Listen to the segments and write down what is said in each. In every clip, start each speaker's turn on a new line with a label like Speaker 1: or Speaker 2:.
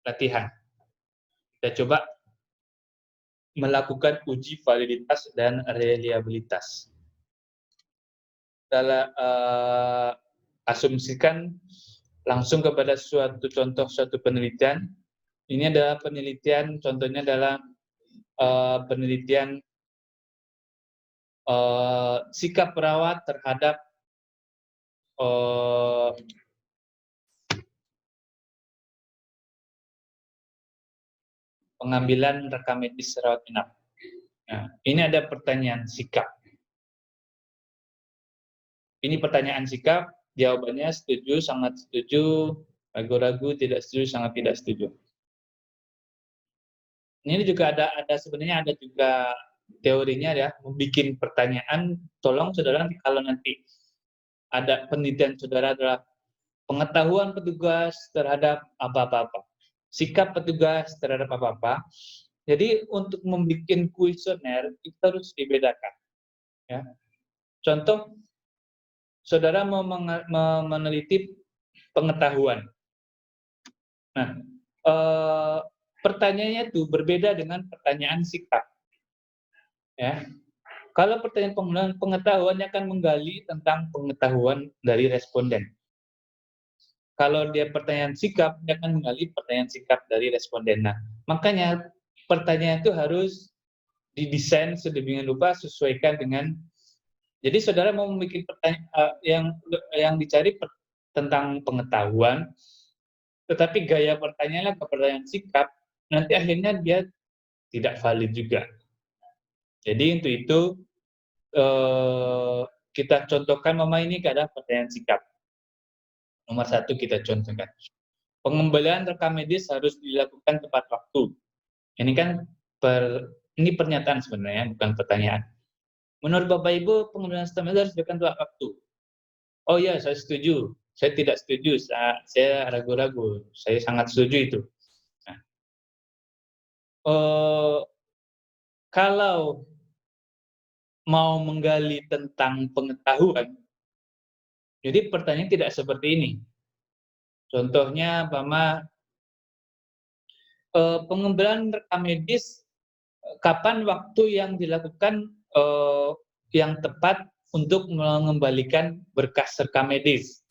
Speaker 1: latihan. Kita coba melakukan uji validitas dan reliabilitas. Asumsikan langsung kepada suatu contoh suatu penelitian. Ini adalah penelitian, contohnya adalah penelitian sikap perawat terhadap pengambilan rekam medis rawat inap. Nah, ini ada pertanyaan sikap. Ini pertanyaan sikap, jawabannya setuju, sangat setuju, ragu-ragu, tidak setuju, sangat tidak setuju. Ini juga ada sebenarnya ada juga teorinya ya, membuat pertanyaan, tolong saudara kalau nanti ada penelitian saudara adalah pengetahuan petugas terhadap apa-apa, sikap petugas terhadap apa-apa. Jadi untuk membuat kuesioner itu harus dibedakan. Ya. Contoh, saudara mau meneliti pengetahuan. Nah, pertanyaannya itu berbeda dengan pertanyaan sikap. Ya. Kalau pertanyaan pengetahuannya akan menggali tentang pengetahuan dari responden. Kalau dia pertanyaan sikap, dia akan menggali pertanyaan sikap dari responden. Nah, makanya pertanyaan itu harus didesain sedemikian rupa sesuaikan dengan. Jadi saudara mau membuat pertanyaan yang dicari tentang pengetahuan, tetapi gaya pertanyaannya ke pertanyaan sikap, nanti akhirnya dia tidak valid juga. Jadi untuk itu kita contohkan ini adalah pertanyaan sikap. Nomor 1 kita contohkan. Pengembalian rekam medis harus dilakukan tepat waktu. Ini kan ini pernyataan sebenarnya, bukan pertanyaan. Menurut Bapak Ibu, pengembalian rekam medis harus dilakukan tepat waktu. Oh ya, saya setuju. Saya tidak setuju. Saya ragu-ragu. Saya sangat setuju itu. Nah, kalau mau menggali tentang pengetahuan, jadi pertanyaan tidak seperti ini. Contohnya, pengembalian rekam medis, kapan waktu yang dilakukan yang tepat untuk mengembalikan berkas rekam medis?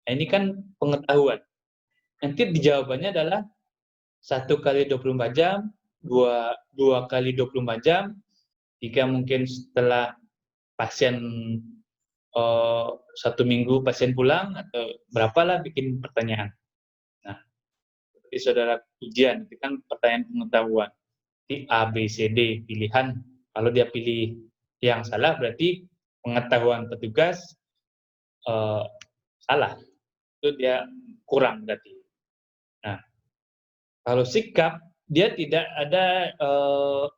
Speaker 1: Nah, ini kan pengetahuan. Nanti jawabannya adalah 1 kali 24 jam, 2 kali 24 jam, 3 mungkin setelah pasien 1 minggu pasien pulang, atau berapalah bikin pertanyaan. Nah, seperti saudara ujian, itu kan pertanyaan pengetahuan. Di A, B, C, D, pilihan. Kalau dia pilih yang salah, berarti pengetahuan petugas salah. Itu dia kurang berarti. Nah, kalau sikap, dia tidak ada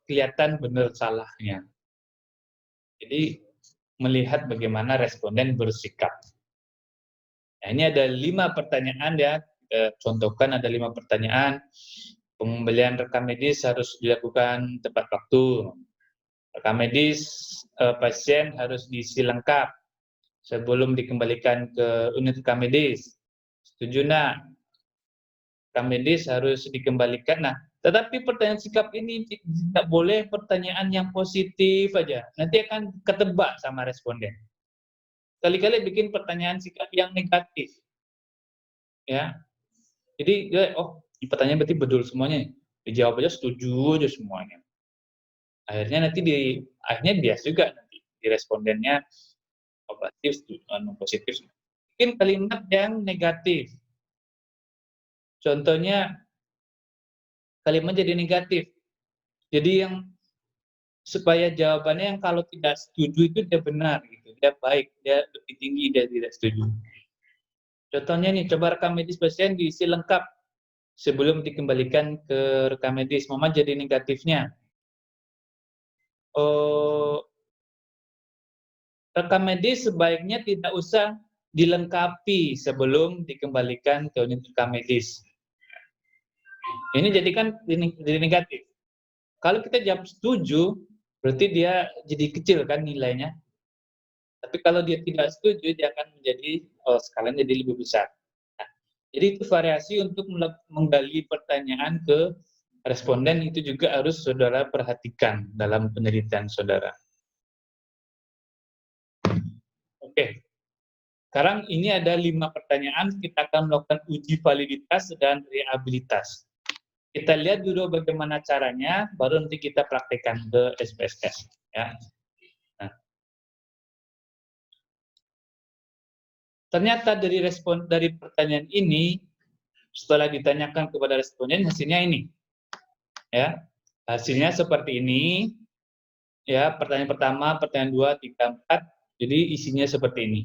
Speaker 1: kelihatan benar salahnya. Jadi, melihat bagaimana responden bersikap. Nah, ini ada 5 pertanyaan ya. Contohkan ada 5 pertanyaan. Pengembalian rekam medis harus dilakukan tepat waktu. Rekam medis pasien harus diisi lengkap sebelum dikembalikan ke unit rekam medis. Setuju nak? Rekam medis harus dikembalikan. Nah, tetapi pertanyaan sikap ini tidak boleh pertanyaan yang positif aja. Nanti akan ketebak sama responden. Kali-kali bikin pertanyaan sikap yang negatif. Ya. Jadi, pertanyaan berarti betul semuanya. Dijawab aja setuju aja semuanya. Akhirnya nanti akhirnya bias juga nanti di respondennya positif. Mungkin kalimat yang negatif. Contohnya kalimat jadi negatif. Jadi yang supaya jawabannya yang kalau tidak setuju itu dia benar gitu, dia baik, dia lebih tinggi, dia tidak setuju. Contohnya nih, coba rekam medis pasien diisi lengkap sebelum dikembalikan ke rekam medis. Mama jadi negatifnya. Rekam medis sebaiknya tidak usah dilengkapi sebelum dikembalikan ke unit rekam medis. Ini jadikan jadi negatif. Kalau kita jawab setuju, berarti dia jadi kecil kan nilainya. Tapi kalau dia tidak setuju, dia akan menjadi skalanya jadi lebih besar. Nah, Jadi itu variasi untuk menggali pertanyaan ke responden, itu juga harus saudara perhatikan dalam penelitian saudara. Oke, sekarang ini ada 5 pertanyaan, kita akan melakukan uji validitas dan reliabilitas. Kita lihat dulu bagaimana caranya, baru nanti kita praktekkan ke SPSS. Ya. Nah, ternyata dari pertanyaan ini, setelah ditanyakan kepada responden, hasilnya ini. Ya, hasilnya seperti ini. Ya, pertanyaan pertama, pertanyaan 2, 3, 4. Jadi isinya seperti ini.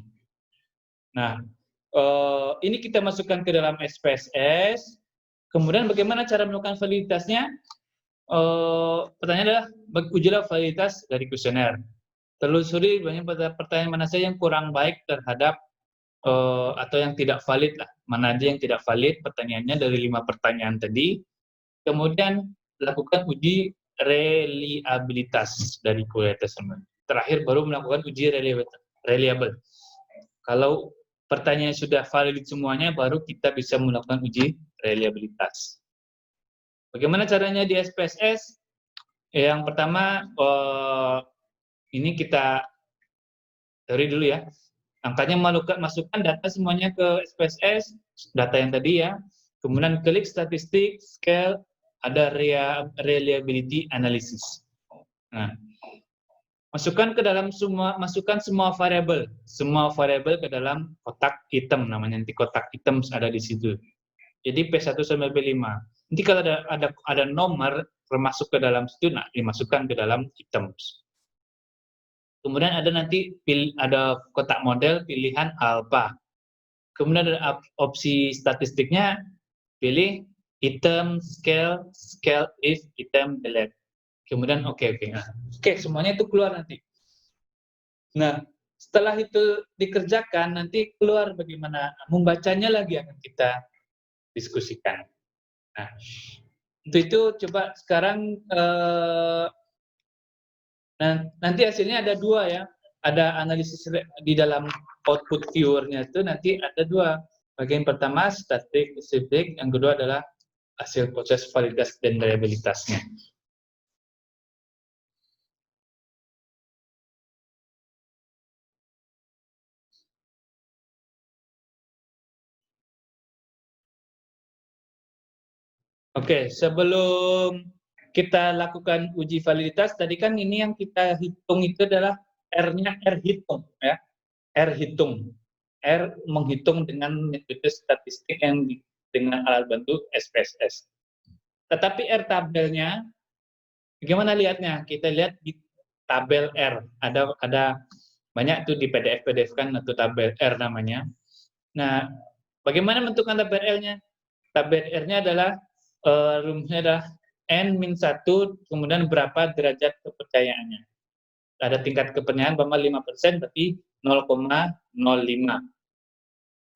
Speaker 1: Nah, ini kita masukkan ke dalam SPSS. Kemudian bagaimana cara melakukan validitasnya? Pertanyaan adalah, ujilah validitas dari kuesioner. Telusuri banyak pertanyaan mana saja yang kurang baik terhadap atau yang tidak valid lah. Mana aja yang tidak valid pertanyaannya dari 5 pertanyaan tadi. Kemudian lakukan uji reliabilitas dari kuesioner tersebut. Terakhir baru melakukan uji reliable. Kalau pertanyaan sudah valid semuanya, baru kita bisa melakukan uji reliabilitas. Bagaimana caranya di SPSS? Yang pertama, ini kita teori dulu ya. Angkanya masukkan data semuanya ke SPSS, data yang tadi ya. Kemudian klik statistik, scale, ada reliability analysis. Nah, masukkan semua variabel ke dalam kotak hitam, namanya nanti kotak hitam ada di situ. Jadi P1 sampai P5. Nanti kalau ada nomor termasuk ke dalam situ, nah dimasukkan ke dalam hitam. Kemudian ada nanti ada kotak model pilihan alpha. Kemudian ada opsi statistiknya, pilih item, scale, scale if, item, delete. Kemudian oke. Oke, semuanya itu keluar nanti. Nah, setelah itu dikerjakan, nanti keluar bagaimana membacanya lagi akan kita diskusikan. Nah, untuk itu coba sekarang nanti hasilnya ada 2 ya. Ada analisis di dalam output viewernya itu nanti ada 2. Bagian pertama statistik, yang kedua adalah hasil proses validitas dan reliabilitasnya. Oke, sebelum kita lakukan uji validitas, tadi kan ini yang kita hitung itu adalah R-nya R hitung ya. R hitung. R menghitung dengan metode statistik yang dengan alat bantu SPSS. Tetapi R tabelnya, bagaimana lihatnya? Kita lihat di tabel R. Ada banyak tuh di PDF kan itu tabel R namanya. Nah, bagaimana menentukan tabel R-nya? Tabel R-nya adalah rumusnya adalah N-1, kemudian berapa derajat kepercayaannya. Ada tingkat kepercayaan 5%, berarti 0,05.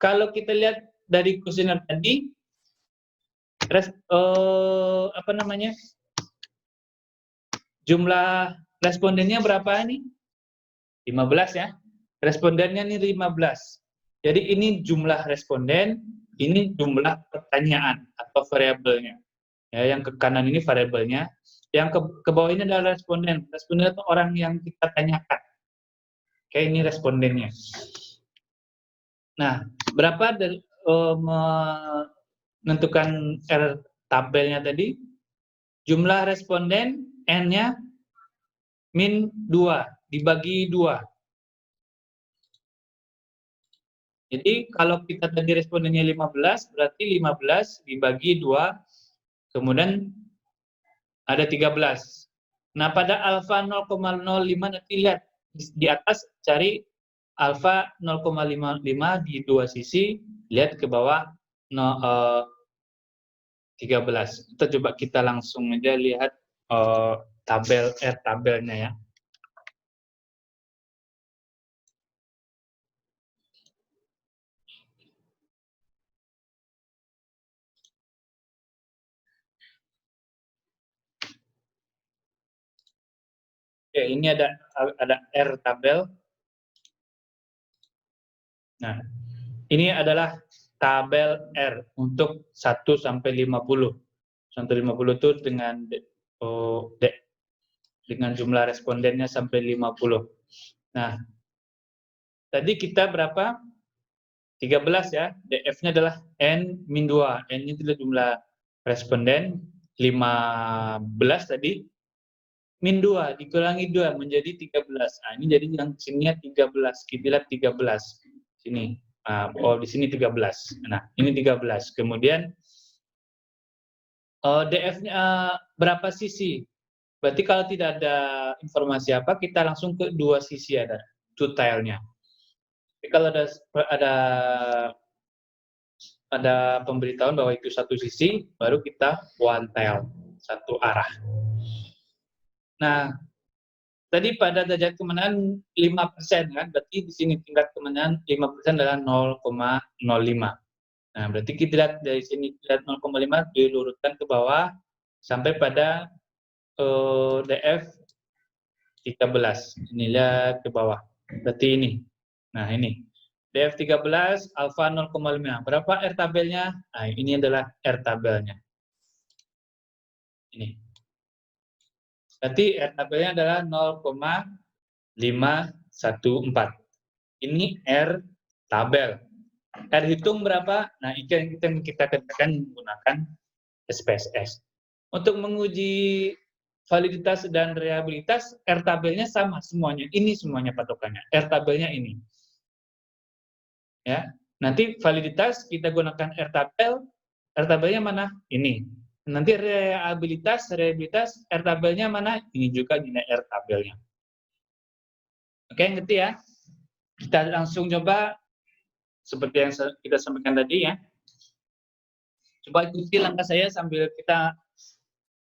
Speaker 1: Kalau kita lihat dari kuesioner tadi, jumlah respondennya berapa ini? 15 ya. Respondennya ini 15. Jadi ini jumlah responden, ini jumlah pertanyaan atau variabelnya. Ya, yang ke kanan ini variabelnya, yang ke bawah ini adalah responden. Responden itu orang yang kita tanyakan. Kayak ini respondennya. Nah, berapa dari menentukan R tabelnya tadi? Jumlah responden N-nya min 2, dibagi 2. Jadi kalau kita tadi respondennya 15, berarti 15 dibagi 2, kemudian ada 13. Nah, pada alfa 0,05 nanti lihat di atas, cari alfa 0,55 di 2 sisi, lihat ke bawah 13. Kita langsung aja lihat tabel R tabelnya ya. Oke, ini ada R tabel. Nah, ini adalah tabel R untuk 1 sampai 50. Sampai 50 itu dengan jumlah respondennya sampai 50. Nah, tadi kita berapa? 13 ya. DF-nya adalah N-2. N-nya adalah jumlah responden, 15 tadi. Min 2 dikurangi 2 menjadi 13. Nah, ini jadi yang sininya 13. Kita lihat 13. Sini. Oh, di sini 13. Nah, ini 13. Kemudian DF-nya berapa sisi? Berarti kalau tidak ada informasi apa, kita langsung ke dua sisi ada, two tile-nya. Tapi kalau ada pemberitahuan bahwa itu satu sisi, baru kita one tile, satu arah. Nah, tadi pada derajat kemenangan 5% kan, berarti di sini tingkat kemenangan 5% adalah 0,05. Nah, berarti kita lihat dari sini, lihat 0,5 diluruskan ke bawah sampai pada DF 13. Ini lihat ke bawah. Berarti ini. Nah, ini. DF 13 alfa 0,5. Berapa R tabelnya? Nah, ini adalah R tabelnya. Ini. Berarti R tabelnya adalah 0,514. Ini R tabel. R hitung berapa? Nah, itu yang kita katakan menggunakan SPSS. Untuk menguji validitas dan reliabilitas, R tabelnya sama semuanya. Ini semuanya patokannya. R tabelnya ini. Ya. Nanti validitas kita gunakan R tabel. R tabelnya mana? Ini. Nanti reliabilitas R tabelnya mana? Ini juga nilai R tabelnya. Oke, ngerti ya? Kita langsung coba seperti yang kita sampaikan tadi ya. Coba ikuti langkah saya sambil kita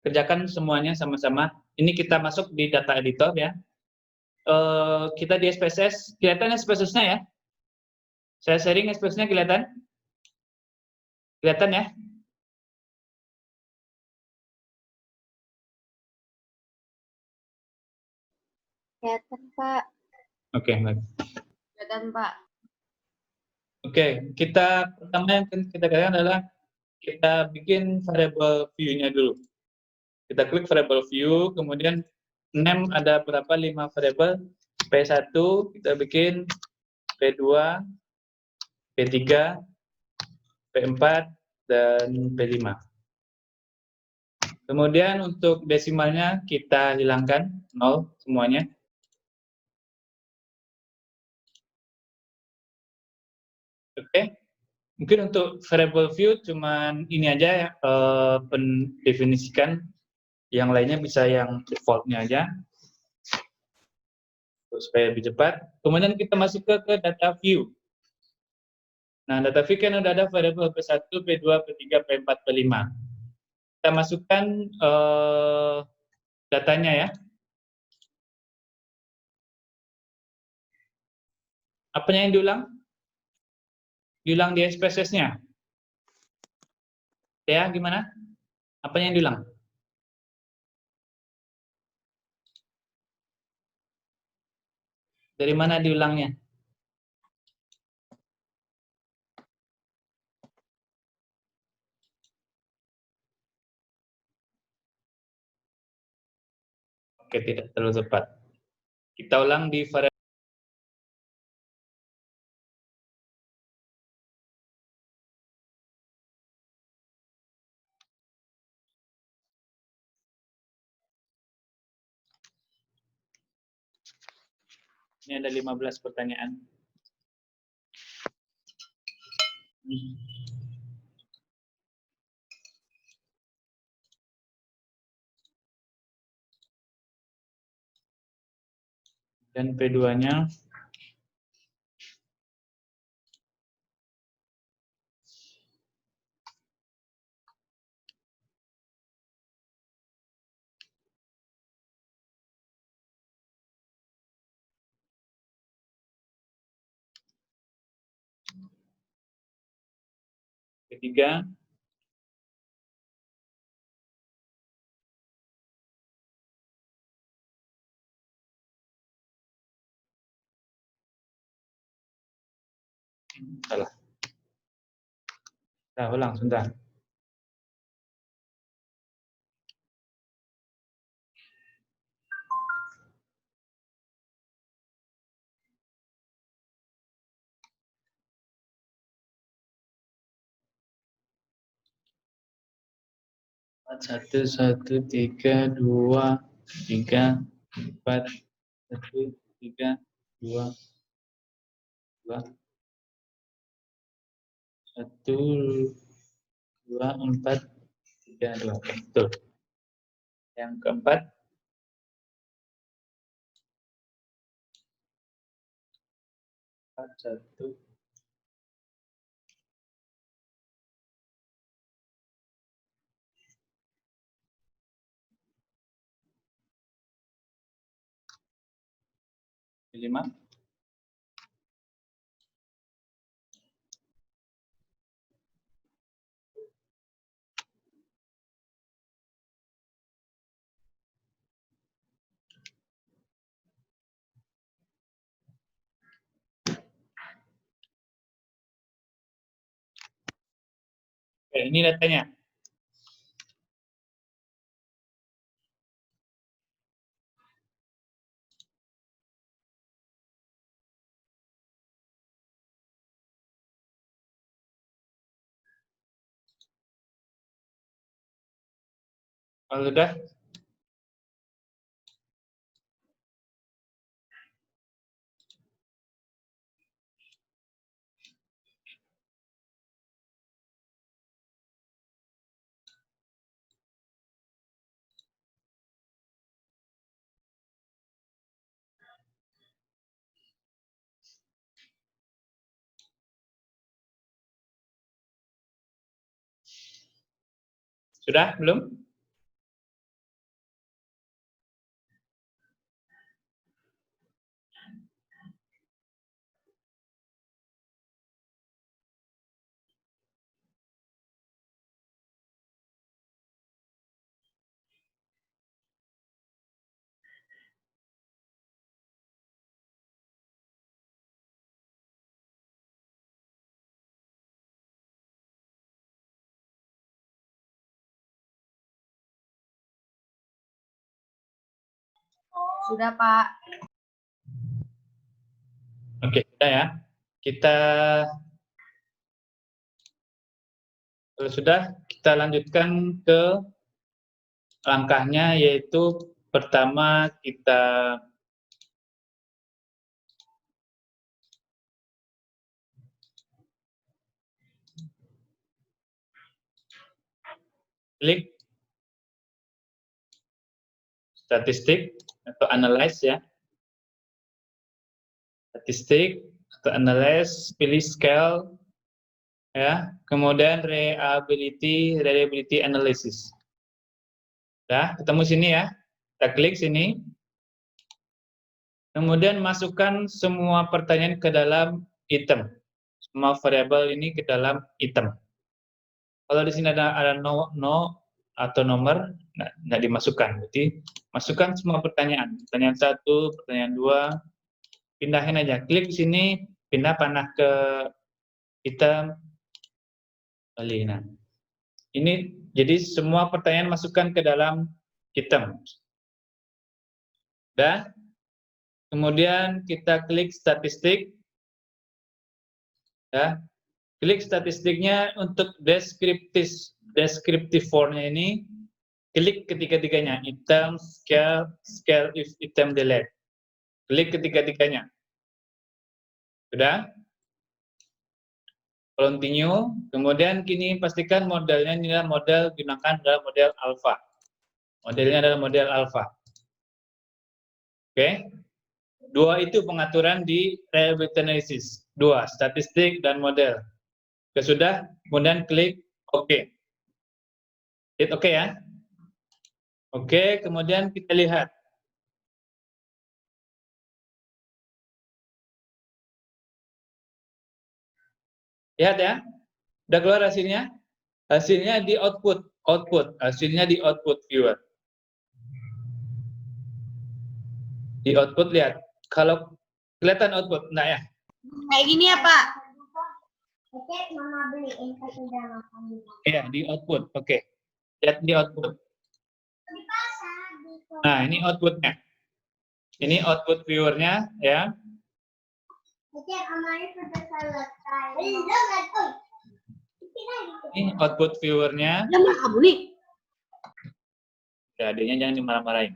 Speaker 1: kerjakan semuanya sama-sama. Ini kita masuk di data editor ya. Kita di SPSS, kelihatan SPSS-nya ya? Saya sharing SPSS-nya kelihatan? Kelihatan ya?
Speaker 2: Kelihatan, Pak.
Speaker 1: Oke, baik.
Speaker 2: Kelihatan, Pak.
Speaker 1: Oke, pertama yang kita kerjakan adalah kita bikin variable view-nya dulu. Kita klik variable view, kemudian name ada berapa? 5 variable. P1 kita bikin, P2, P3, P4, dan P5. Kemudian untuk desimalnya kita hilangkan 0 semuanya. Oke. Mungkin untuk variable view cuman ini aja ya, pendefinisikan. Yang lainnya bisa yang default-nya aja. Supaya lebih cepat. Kemudian kita masuk ke data view. Nah, data view kan udah ada variable P1, P2, P3, P4, P5. Kita masukkan datanya ya. Apanya yang diulang? Diulang di SPSS-nya. Ya, gimana? Apanya yang diulang? Dari mana diulangnya? Oke, tidak terlalu tepat. Kita ulang di variable. Ini ada 15 pertanyaan. Dan P2-nya ketiga, salah. Nah, ulang sebentar. Satu, satu, tiga, dua, tiga, empat, satu, tiga, dua, dua, satu, dua, empat, tiga, dua. Betul. Yang keempat, empat, satu, lima. Oke, ini datanya. Kalau sudah, sudah belum?
Speaker 2: Sudah, Pak.
Speaker 1: Oke, sudah ya. Kita kalau sudah, kita lanjutkan ke langkahnya, yaitu pertama kita klik statistik atau analyze ya. Statistik atau analyze, pilih scale ya. Kemudian reliability analysis. Ya, ketemu sini ya. Kita klik sini. Kemudian masukkan semua pertanyaan ke dalam item. Semua variabel ini ke dalam item. Kalau di sini ada no atau nomor, nggak dimasukkan. Berarti masukkan semua pertanyaan. Pertanyaan 1, pertanyaan 2, pindahin aja. Klik di sini, pindah panah ke item. Balik. Nah, ini jadi semua pertanyaan masukkan ke dalam item. Dan kemudian kita klik statistik. Ya, klik statistiknya untuk deskriptif formnya ini, klik ketiga-tiganya, item, scale if item delete. Klik ketiga-tiganya. Sudah? Continue. Kemudian kini pastikan modelnya ini adalah model, gunakan adalah model alpha. Modelnya adalah model alpha. Oke? Dua itu pengaturan di reliability analysis. Dua, statistik dan model. Sudah, kemudian klik OK. Hit OK ya. Oke, kemudian kita lihat. Lihat ya. Udah keluar hasilnya? Hasilnya di output. Hasilnya di output viewer. Di output lihat. Kalau kelihatan output, enggak ya?
Speaker 2: Kayak gini ya, Pak? Mama beliin pas udah makan di
Speaker 1: Iya, di output. Oke. Lihat di output.
Speaker 2: pasar di
Speaker 1: Nah, ini outputnya. Ini output viewernya ya.
Speaker 2: amalnya sudah selesai. Belum.
Speaker 1: Ini output viewernya.
Speaker 2: Udah mah kamu nih.
Speaker 1: Ya, adanya jangan dimarah-marahin.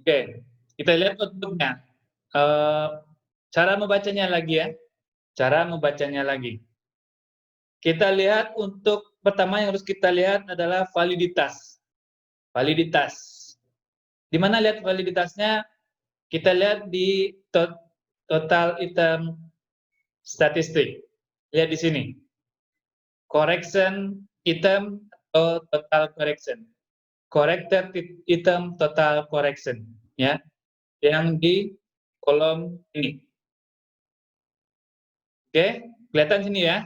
Speaker 1: Oke, kita lihat outputnya. Cara membacanya lagi ya. Cara membacanya lagi. Kita lihat untuk pertama yang harus kita lihat adalah validitas. Validitas. Di mana lihat validitasnya? Kita lihat di total item statistik. Lihat di sini. Correction item atau total correction. Corrected item total correction ya. Yang di kolom ini. Oke, kelihatan sini ya.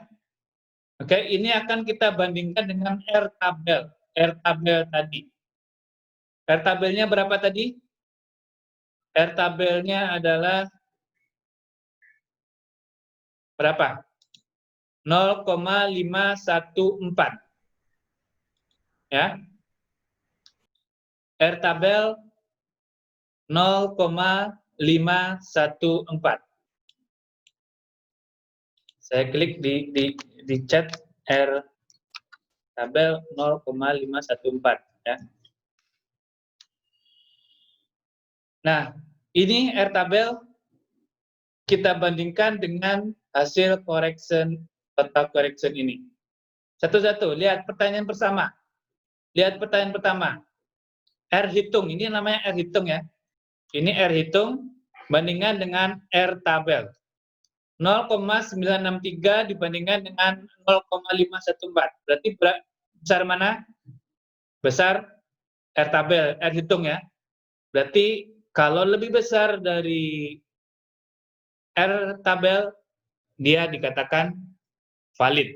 Speaker 1: Oke, ini akan kita bandingkan dengan R tabel. R tabel tadi. R tabelnya berapa tadi? R tabelnya adalah berapa? 0,514. Ya. R tabel 0,514. Saya klik di chat R tabel 0,514 ya. Nah, ini R tabel kita bandingkan dengan hasil correction total correction ini. Satu-satu, lihat pertanyaan pertama. Lihat pertanyaan pertama. R hitung, ini namanya R hitung ya. Ini R hitung bandingkan dengan R tabel. 0,963 dibandingkan dengan 0,514. Berarti besar mana? Besar R tabel, R hitung ya. Berarti kalau lebih besar dari R tabel, dia dikatakan valid.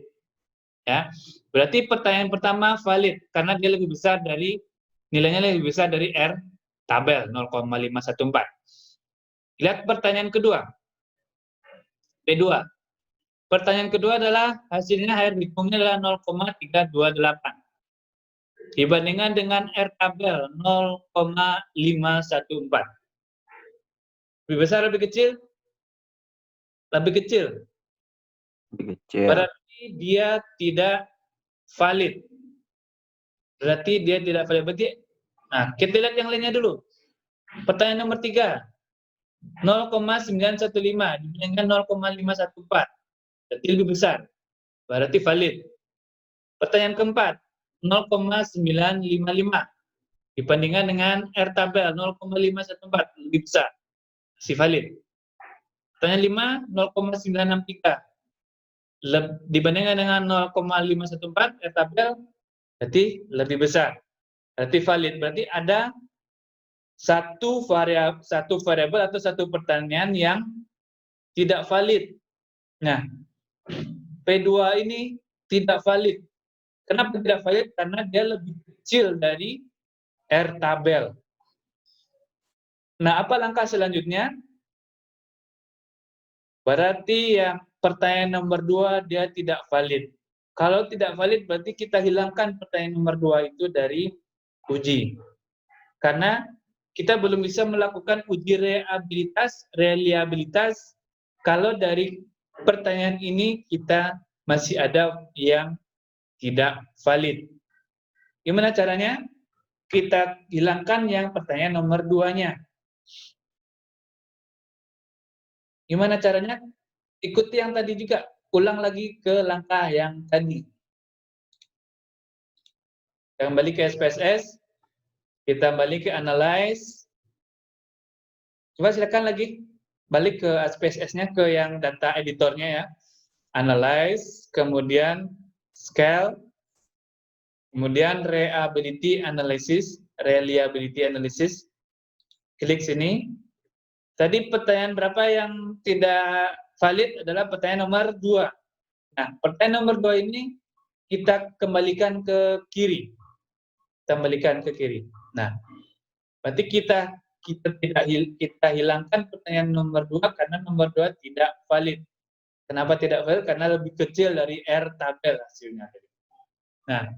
Speaker 1: Ya. Berarti pertanyaan pertama valid karena dia lebih besar dari nilainya lebih besar dari R tabel 0,514. Lihat pertanyaan kedua. P2. Pertanyaan kedua adalah hasilnya R hitungnya adalah 0,328 dibandingkan dengan R tabel 0,514. Lebih besar lebih kecil? Lebih kecil.
Speaker 3: Lebih kecil.
Speaker 1: Berarti dia tidak valid. Berarti dia tidak valid. Berarti, nah, kita lihat yang lainnya dulu. Pertanyaan nomor 3. 0,915 dibandingkan 0,514. Berarti lebih besar. Berarti valid. Pertanyaan keempat. 0,955 dibandingkan dengan R tabel 0,514 lebih besar. Masih valid. Pertanyaan 5, 0,963 dibandingkan dengan 0,514 R tabel berarti lebih besar. Berarti valid. Berarti ada satu variabel atau satu pertanyaan yang tidak valid. Nah, P2 ini tidak valid. Kenapa tidak valid? Karena dia lebih kecil dari R tabel. Nah, apa langkah selanjutnya? Berarti yang pertanyaan nomor 2 dia tidak valid. Kalau tidak valid berarti kita hilangkan pertanyaan nomor 2 itu dari uji. Karena kita belum bisa melakukan uji reliabilitas kalau dari pertanyaan ini kita masih ada yang tidak valid. Gimana caranya? Kita hilangkan yang pertanyaan nomor 2-nya. Gimana caranya? Ikuti yang tadi juga. Ulang lagi ke langkah yang tadi. Kita kembali ke SPSS. Kita balik ke analyze. Coba silakan lagi. Balik ke SPSS-nya, ke yang data editornya ya. Analyze, kemudian scale, kemudian reliability analysis. Klik sini. Tadi pertanyaan berapa yang tidak valid adalah pertanyaan nomor 2. Nah, pertanyaan nomor 2 ini kita kembalikan ke kiri. Kita kembalikan ke kiri. Nah, Berarti kita kita hilangkan pertanyaan nomor 2 karena nomor 2 tidak valid. Kenapa tidak valid? Karena lebih kecil dari R tabel hasilnya. Nah,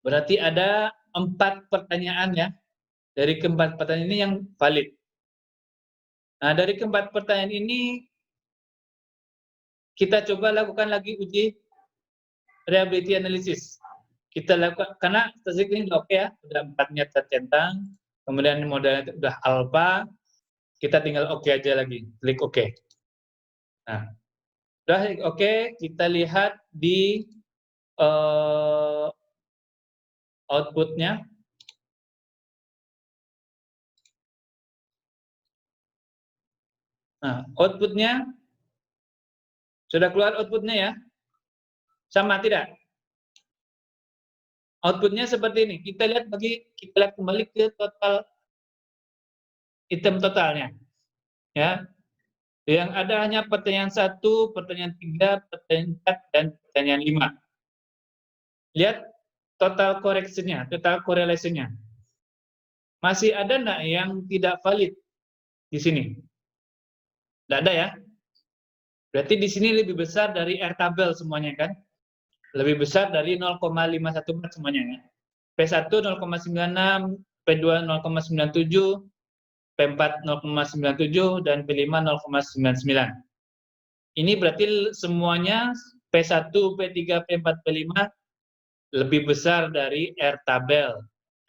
Speaker 1: berarti ada 4 pertanyaan ya. Dari keempat pertanyaan ini yang valid. Nah, dari keempat pertanyaan ini kita coba lakukan lagi uji reliability analysis. Kita lakukan karena statistik ini sudah oke ya, sudah 4-nya tercentang, kemudian modalnya sudah alpha, kita tinggal oke aja lagi, klik oke. Nah, sudah oke, kita lihat di outputnya. Nah, outputnya sudah keluar outputnya ya, sama tidak? Outputnya seperti ini. Kita lihat kembali ke total item totalnya, ya. Yang ada hanya pertanyaan 1, pertanyaan 3, pertanyaan 4, dan pertanyaan 5. Lihat total correction-nya, total correlation-nya. Masih ada enggak yang tidak valid di sini? Tidak ada ya? Berarti di sini lebih besar dari R tabel semuanya kan? Lebih besar dari 0,514 semuanya ya. P1 0,96, P2 0,97, P4 0,97, dan P5 0,99. Ini berarti semuanya P1, P3, P4, P5 lebih besar dari R tabel.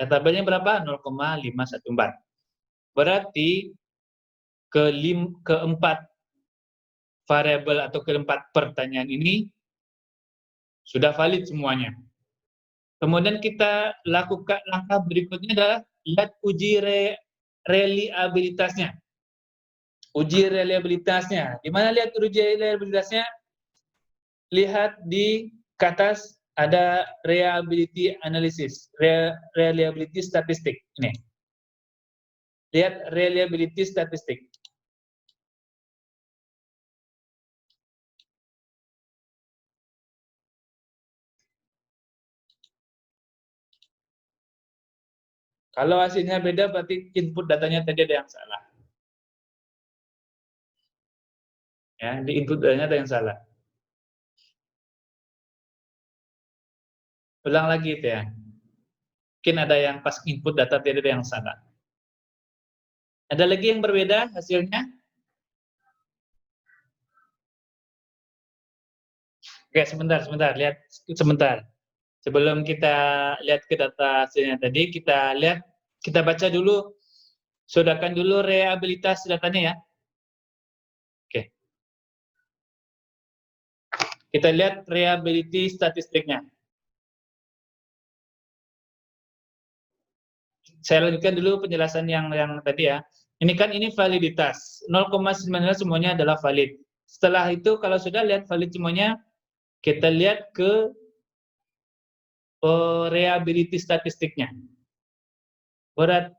Speaker 1: R tabelnya berapa? 0,514. Berarti keempat variabel atau keempat pertanyaan ini sudah valid semuanya. Kemudian kita lakukan langkah berikutnya adalah lihat uji reliabilitasnya. Uji reliabilitasnya. Di mana lihat uji reliabilitasnya? Lihat di ke atas ada reliability analysis, reliability statistik. Ini. Lihat reliability statistik. Kalau hasilnya beda berarti input datanya tadi ada yang salah. Ya, di input datanya ada yang salah. Ulang lagi itu ya. Mungkin ada yang pas input data tadi ada yang salah. Ada lagi yang berbeda hasilnya? Oke, sebentar, lihat sebentar. Sebelum kita lihat ke data hasilnya tadi, kita baca dulu, sodahkan dulu reliabilitas datanya ya. Oke. Kita lihat reliability statistiknya. Saya lanjutkan dulu penjelasan yang tadi ya. Ini validitas. 0,9 semuanya adalah valid. Setelah itu kalau sudah lihat valid semuanya, kita lihat ke reliability statistiknya.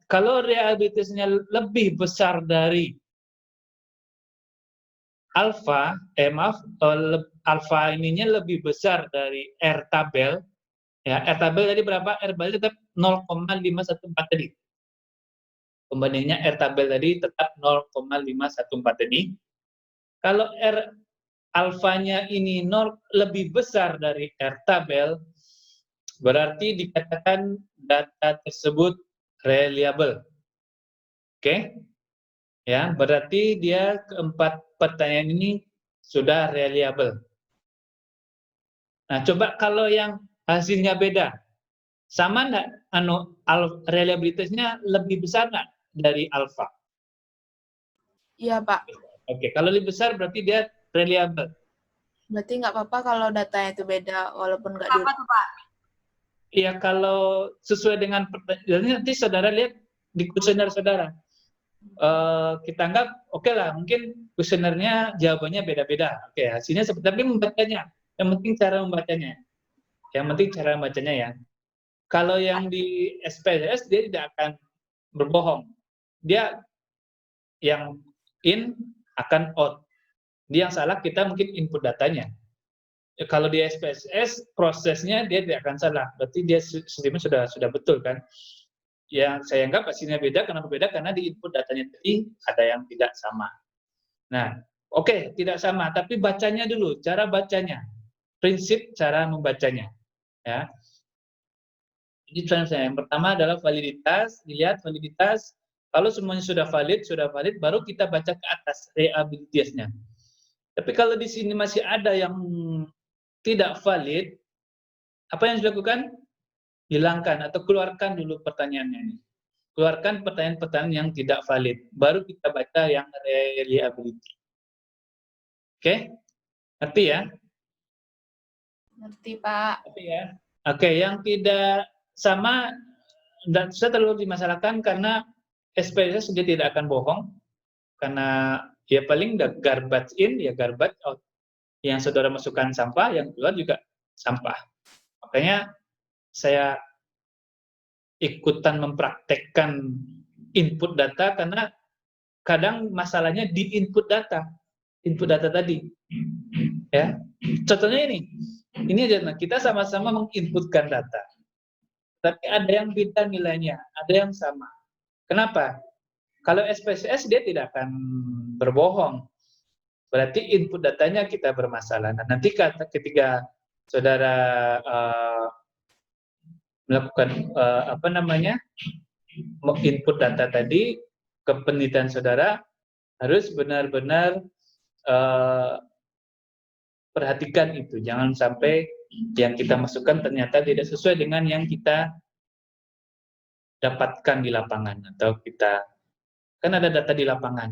Speaker 1: Kalau reliabilitasnya lebih besar dari alpha, alpha ininya lebih besar dari R tabel, ya R tabel tadi berapa? R tabel tetap 0,514 tadi. Pembandingnya R tabel tadi tetap 0,514 tadi. Kalau R alfanya ini lebih besar dari R tabel, berarti dikatakan data tersebut reliable. Oke? Ya, berarti dia keempat pertanyaan ini sudah reliable. Nah, coba kalau yang hasilnya beda, sama enggak reliabilitasnya lebih besar enggak dari alpha?
Speaker 4: Iya, Pak.
Speaker 1: Oke, kalau lebih besar berarti dia reliable.
Speaker 4: Berarti nggak apa-apa kalau datanya itu beda, walaupun nggak di...
Speaker 2: Apa tuh, Pak?
Speaker 1: Iya, kalau sesuai dengan pertanyaan, nanti saudara lihat di kuesioner saudara. Kita anggap oke lah, mungkin kuesionernya jawabannya beda-beda. Oke, hasilnya seperti tapi membacanya. Yang penting cara membacanya. Yang penting cara membacanya ya. Kalau yang di SPSS dia tidak akan berbohong. Dia yang in akan out. Dia yang salah kita mungkin input datanya. Kalau di SPSS prosesnya dia tidak akan salah. Berarti dia sistemnya sudah betul kan. yang saya anggap hasilnya beda. Kenapa beda? Karena di input datanya tadi ada yang tidak sama. Nah, oke, tidak sama, tapi bacanya dulu, cara bacanya, prinsip cara membacanya. Ya. Jadi yang pertama adalah validitas, dilihat validitas. Kalau semuanya sudah valid, baru kita baca ke atas reliabilitasnya. Tapi kalau di sini masih ada yang tidak valid, apa yang dilakukan? Hilangkan atau keluarkan dulu pertanyaannya ini. Keluarkan pertanyaan-pertanyaan yang tidak valid, baru kita baca yang reliability. Oke? Ngerti ya?
Speaker 4: Ngerti, Pak.
Speaker 1: Ngerti ya? Oke, yang tidak sama tidak bisa terlalu dimasalahkan karena SPSS dia tidak akan bohong, karena ya paling garbage in, ya garbage out. Yang saudara masukkan sampah, yang keluar juga sampah. Makanya saya ikutan mempraktekkan input data karena kadang masalahnya di input data tadi. Ya, contohnya ini aja. Nah, kita sama-sama menginputkan data, tapi ada yang beda nilainya, ada yang sama. Kenapa? Kalau SPSS dia tidak akan berbohong. Berarti input datanya kita bermasalah. Nah, nanti ketika saudara melakukan input data tadi ke penelitian saudara, harus benar-benar perhatikan itu. Jangan sampai yang kita masukkan ternyata tidak sesuai dengan yang kita dapatkan di lapangan, atau kita kan ada data di lapangan.